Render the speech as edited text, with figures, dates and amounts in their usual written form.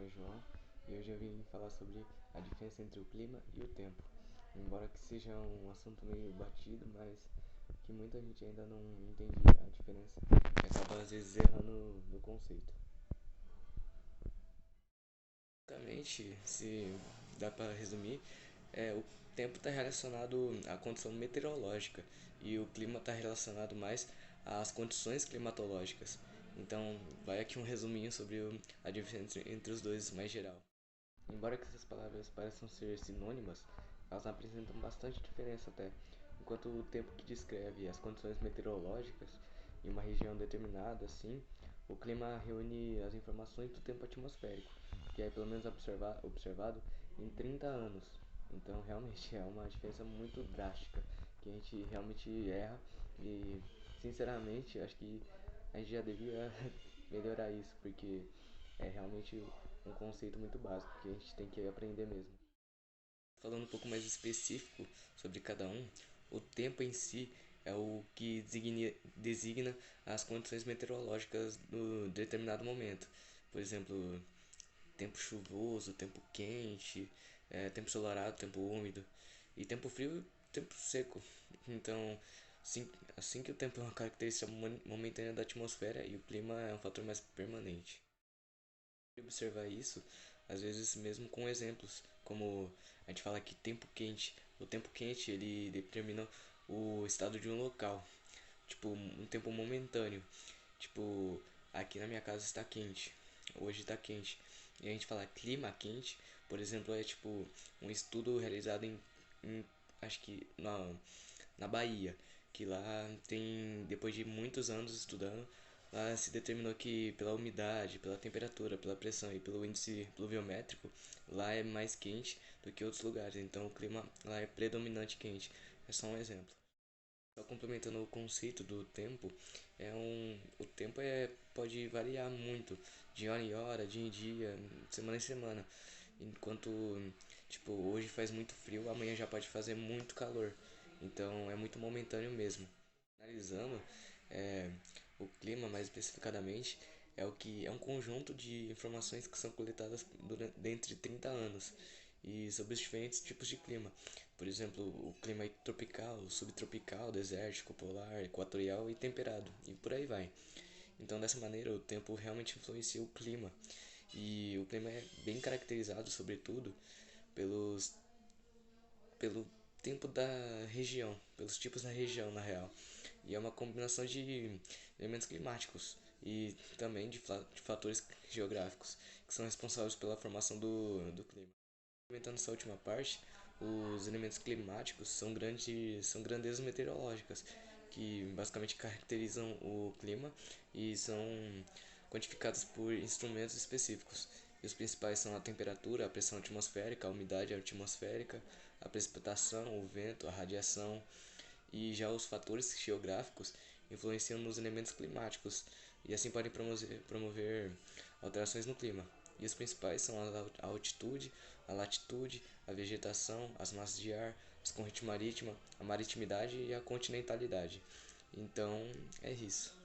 é João e hoje eu vim falar sobre a diferença entre o clima e o tempo. Embora que seja um assunto meio batido, mas que muita gente ainda não entende a diferença e acaba às vezes errando no conceito. Basicamente, se dá para resumir, o tempo está relacionado à condição meteorológica e o clima está relacionado mais às condições climatológicas. Então, vai aqui um resuminho sobre a diferença entre os dois mais geral. Embora que essas palavras pareçam ser sinônimas, elas apresentam bastante diferença até. Enquanto o tempo que descreve as condições meteorológicas em uma região determinada, assim, o clima reúne as informações do tempo atmosférico, que é pelo menos observado em 30 anos. Então, realmente é uma diferença muito drástica, que a gente realmente erra e, sinceramente, acho que a gente já devia melhorar isso, porque é realmente um conceito muito básico que a gente tem que aprender mesmo. Falando um pouco mais específico sobre cada um, o tempo em si é o que designa as condições meteorológicas do determinado momento. Por exemplo, tempo chuvoso, tempo quente, tempo ensolarado, tempo úmido, e tempo frio e tempo seco. Então, assim que o tempo é uma característica momentânea da atmosfera e o clima é um fator mais permanente. Observar isso, às vezes mesmo com exemplos, como a gente fala que tempo quente. O tempo quente ele determina o estado de um local, tipo um tempo momentâneo. Tipo, aqui na minha casa está quente, hoje está quente. E a gente fala clima quente, por exemplo, é tipo um estudo realizado em acho que na Bahia, que lá tem, depois de muitos anos estudando, lá se determinou que pela umidade, pela temperatura, pela pressão e pelo índice pluviométrico, lá é mais quente do que outros lugares. Então o clima lá é predominante quente. É só um exemplo. Só complementando o conceito do tempo, o tempo pode variar muito, de hora em hora, dia em dia, semana em semana. Enquanto, tipo, hoje faz muito frio, amanhã já pode fazer muito calor. Então é muito momentâneo mesmo. Analisando, é, o clima mais especificadamente é um conjunto de informações que são coletadas dentre 30 anos e sobre os diferentes tipos de clima. Por exemplo, o clima tropical, subtropical, desértico, polar, equatorial e temperado, e por aí vai. Então, dessa maneira, o tempo realmente influencia o clima. E o clima é bem caracterizado, sobretudo, pelos, pelo tempo da região, pelos tipos da região, na real. E é uma combinação de elementos climáticos e também de fatores geográficos que são responsáveis pela formação do clima. Comentando essa última parte, os elementos climáticos são grandezas meteorológicas que basicamente caracterizam o clima e são quantificados por instrumentos específicos. E os principais são a temperatura, a pressão atmosférica, a umidade atmosférica, a precipitação, o vento, a radiação, e já os fatores geográficos influenciam nos elementos climáticos e assim podem promover alterações no clima. E os principais são a altitude, a latitude, a vegetação, as massas de ar, as correntes marítimas, a maritimidade e a continentalidade. Então é isso.